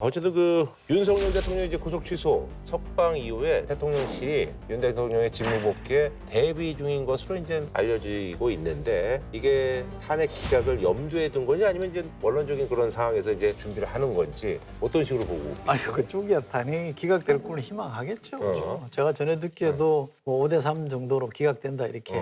어쨌든 윤석열 대통령 이제 구속 취소 석방 이후에 대통령실이 윤 대통령의 직무 복귀에 대비 중인 것으로 이제 알려지고 있는데 이게 탄핵 기각을 염두에 둔 건지 아니면 이제 원론적인 그런 상황에서 이제 준비를 하는 건지 어떤 식으로 보고? 아니 그쪽이야 탄핵이 기각될 거는 희망하겠죠. 제가 전에 듣기에도 뭐 5대3 정도로 기각된다 이렇게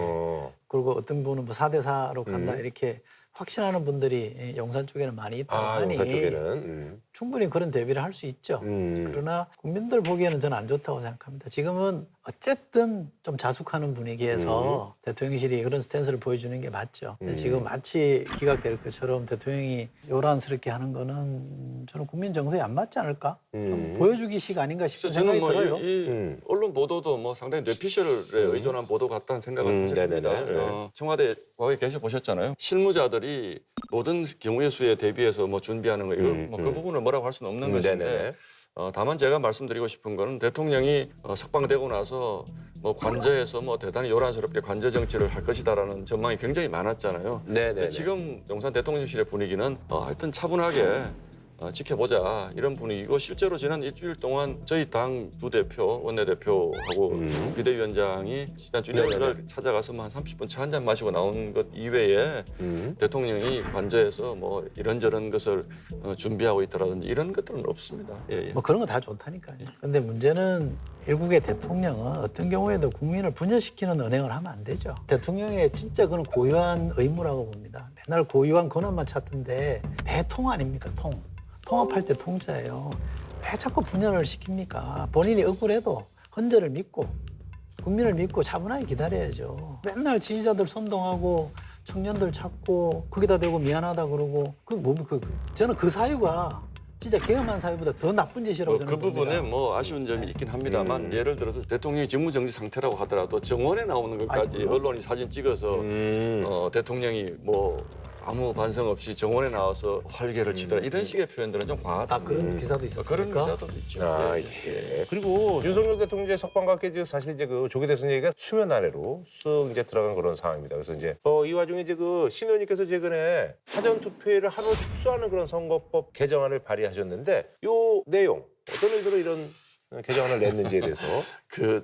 그리고 어떤 분은 뭐 4대4로 간다 이렇게 확신하는 분들이 용산 쪽에는 많이 있다고 하니 용산 쪽에는 충분히 그런 대비를 할 수 있죠. 그러나 국민들 보기에는 저는 안 좋다고 생각합니다. 지금은 어쨌든 좀 자숙하는 분위기에서 대통령실이 그런 스탠스를 보여주는 게 맞죠. 근데 지금 마치 기각될 것처럼 대통령이 요란스럽게 하는 거는 저는 국민 정서에 안 맞지 않을까? 좀 보여주기식 아닌가 싶은 생각이 저는 들어요. 이 언론 보도도 뭐 상당히 뇌피셜에 의존한 보도 같다는 생각을 사실 합니다. 네네네. 청와대 과거에 계셔 보셨잖아요. 실무자들이 모든 경우의 수에 대비해서 뭐 준비하는 거 이거 뭐 그 부분을 뭐라고 할 수는 없는 것인데 네네네. 다만 제가 말씀드리고 싶은 거는 대통령이 석방되고 나서 뭐 관저에서 뭐 대단히 요란스럽게 관저 정치를 할 것이다라는 전망이 굉장히 많았잖아요. 네네네. 근데 지금 용산 대통령실의 분위기는 하여튼 차분하게 지켜보자 이런 분위기고 실제로 지난 일주일 동안 저희 당 두 대표 원내대표하고 비대위원장이 지난 주일날 찾아가서 뭐 한 30분 차 한 잔 마시고 나온 것 이외에 대통령이 관저에서 뭐 이런저런 것을 준비하고 있다라든지 이런 것들은 없습니다. 예, 예. 뭐 그런 거 다 좋다니까요. 근데 문제는 일국의 대통령은 어떤 경우에도 국민을 분열시키는 언행을 하면 안 되죠. 대통령의 진짜 그는 고유한 의무라고 봅니다. 맨날 고유한 권한만 찾던데 대통 아닙니까? 통합할 때 통자예요. 왜 자꾸 분열을 시킵니까? 본인이 억울해도 헌재를 믿고 국민을 믿고 차분하게 기다려야죠. 맨날 지지자들 선동하고 청년들 찾고 거기다 대고 미안하다 그러고 저는 그 사유가 진짜 계엄한 사유보다 더 나쁜 짓이라고 저는 그 봅니다. 부분에 뭐 아쉬운 점이 있긴 합니다만 예를 들어서 대통령이 직무정지 상태라고 하더라도 정원에 나오는 것까지 언론이 사진 찍어서 대통령이 뭐 아무 반성 없이 정원에 나와서 활개를 치더라 이런 식의 표현들은 좀 과하다. 그런 기사도 있었습니까? 그런 기사도 있죠. 아, 예. 그리고 윤석열 대통령 이제 석방과 함께 사실 이제 조계 대선 얘기가 수면 아래로 쑥 이제 들어간 그런 상황입니다. 그래서 이제 이 와중에 이제 신 의원님께서 최근에 사전 투표를 하루 축소하는 그런 선거법 개정안을 발의하셨는데 요 내용 어떤 의도로 이런 개정안을 냈는지에 대해서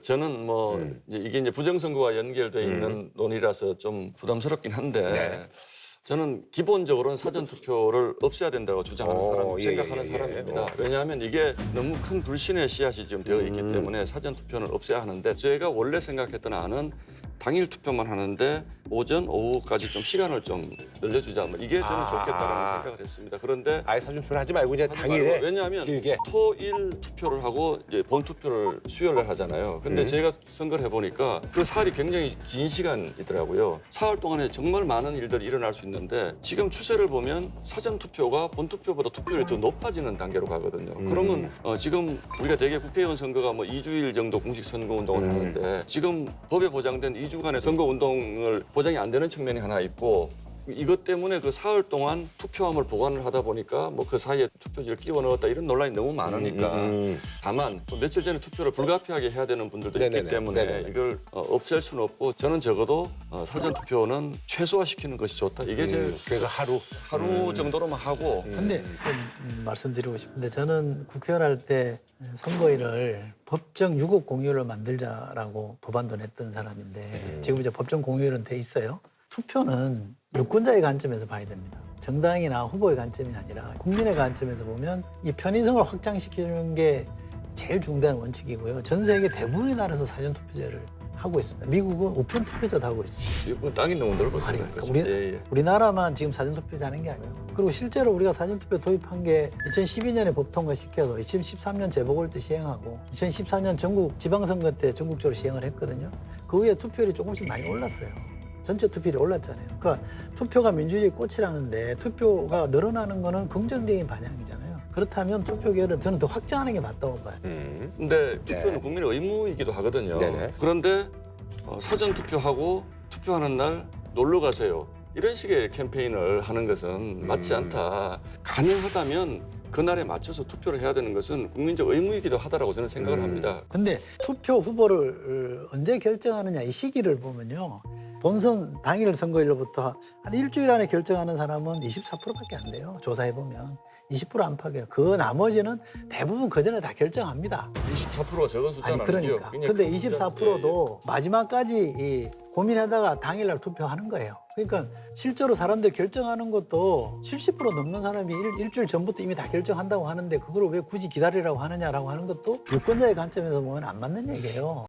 저는 뭐 이게 이제 부정선거와 연결돼 있는 논의라서 좀 부담스럽긴 한데 저는 기본적으로는 사전 투표를 없애야 된다고 주장하는 생각하는 사람입니다. 왜냐하면 이게 너무 큰 불신의 씨앗이 지금 되어 있기 때문에 사전 투표는 없애야 하는데 제가 원래 생각했던 안은 당일 투표만 하는데 오전, 오후까지 좀 시간을 좀 늘려주자. 뭐 이게 저는 좋겠다라는 생각을 했습니다. 그런데 아예 사전 투표를 하지 말고 이제 당일에 왜냐하면 길게 토일 투표를 하고 이제 본 투표를 수요일에 하잖아요. 근데 제가 선거를 해보니까 그 사흘이 굉장히 긴 시간이더라고요. 사흘 동안에 정말 많은 일들이 일어날 수 있는데 지금 추세를 보면 사전 투표가 본 투표보다 투표율이 더 높아지는 단계로 가거든요. 그러면 지금 우리가 대개 국회의원 선거가 뭐 2주일 정도 공식 선거 운동을 하는데 지금 법에 보장된 2주간의 선거 운동을 보장이 안 되는 측면이 하나 있고 이것 때문에 그 사흘 동안 투표함을 보관을 하다 보니까 뭐 그 사이에 투표지를 끼워 넣었다 이런 논란이 너무 많으니까 다만 또 며칠 전에 투표를 불가피하게 해야 되는 분들도 있기 때문에 이걸 없앨 수는 없고 저는 적어도 사전 투표는 최소화시키는 것이 좋다. 이게 제 그래서 하루 정도로만 하고 근데 좀 말씀드리고 싶은데 저는 국회의원 할 때 선거일을 법정 유급 공휴일을 만들자라고 법안도 냈던 사람인데 지금 이제 법정 공휴일은 돼 있어요. 투표는 유권자의 관점에서 봐야 됩니다. 정당이나 후보의 관점이 아니라 국민의 관점에서 보면 이 편의성을 확장시키는 게 제일 중대한 원칙이고요. 전 세계 대부분의 나라에서 사전투표제를 하고 있습니다. 미국은 우편 투표제도 하고 있습니다. 이거 땅이 너무 넓어서 우리나라만 지금 사전투표제 하는 게 아니에요. 그리고 실제로 우리가 사전투표 도입한 게 2012년에 법 통과시켜서 2013년 재보궐 때 시행하고 2014년 전국 지방선거 때 전국적으로 시행을 했거든요. 그 후에 투표율이 조금씩 많이 올랐어요. 전체 투표율이 올랐잖아요. 그러니까 투표가 민주주의 꽃이라는데 투표가 늘어나는 거는 긍정적인 방향이잖아요. 그렇다면 투표 기회를 저는 더 확장하는 게 맞다고 봐요. 근데 투표는 국민의 의무이기도 하거든요. 그런데 사전 투표하고 투표하는 날 놀러 가세요. 이런 식의 캠페인을 하는 것은 맞지 않다. 가능하다면 그날에 맞춰서 투표를 해야 되는 것은 국민적 의무이기도 하다라고 저는 생각을 합니다. 근데 투표 후보를 언제 결정하느냐 이 시기를 보면요. 본선 당일 선거일로부터 한 일주일 안에 결정하는 사람은 24%밖에 안 돼요. 조사해보면. 20% 안팎이에요. 그 나머지는 대부분 그 전에 다 결정합니다. 24%가 적은 숫자는 아니 그러니까. 아니고요. 근데 24%도 마지막까지 이 고민하다가 당일날 투표하는 거예요. 그러니까 실제로 사람들 결정하는 것도 70% 넘는 사람이 일주일 전부터 이미 다 결정한다고 하는데 그걸 왜 굳이 기다리라고 하느냐라고 하는 것도 유권자의 관점에서 보면 안 맞는 얘기예요.